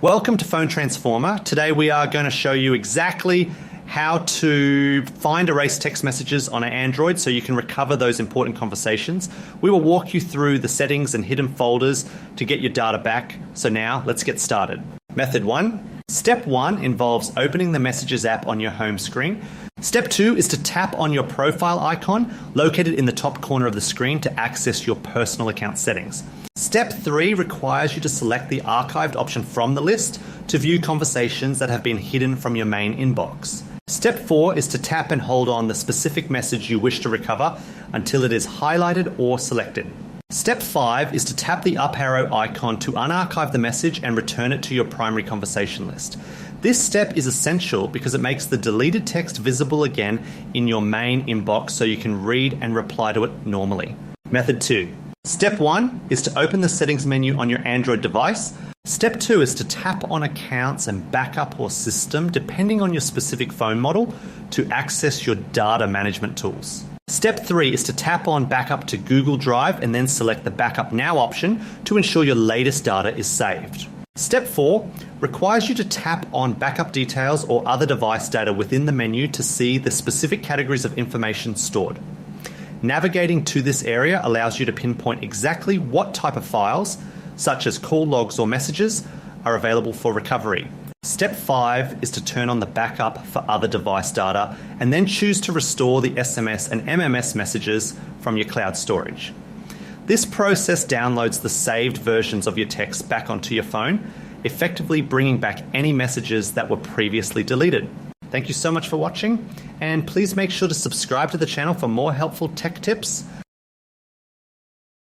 Welcome to Phone Transformer. Today we are going to show you exactly how to find erased text messages on an Android so you can recover those important conversations. We will walk you through the settings and hidden folders to get your data back. So now let's get started. Method 1. Step 1 involves opening the Messages app on your home screen. Step 2 is to tap on your profile icon located in the top corner of the screen to access your personal account settings. Step 3 requires you to select the archived option from the list to view conversations that have been hidden from your main inbox. Step 4 is to tap and hold on the specific message you wish to recover until it is highlighted or selected. Step 5 is to tap the up arrow icon to unarchive the message and return it to your primary conversation list. This step is essential because it makes the deleted text visible again in your main inbox so you can read and reply to it normally. Method 2. Step 1 is to open the settings menu on your Android device. Step 2 is to tap on accounts and backup or system, depending on your specific phone model, to access your data management tools. Step 3 is to tap on backup to Google Drive and then select the Backup Now option to ensure your latest data is saved. Step 4 requires you to tap on backup details or other device data within the menu to see the specific categories of information stored. Navigating to this area allows you to pinpoint exactly what type of files, such as call logs or messages, are available for recovery. Step 5 is to turn on the backup for other device data and then choose to restore the SMS and MMS messages from your cloud storage. This process downloads the saved versions of your text back onto your phone, effectively bringing back any messages that were previously deleted. Thank you so much for watching, and please make sure to subscribe to the channel for more helpful tech tips.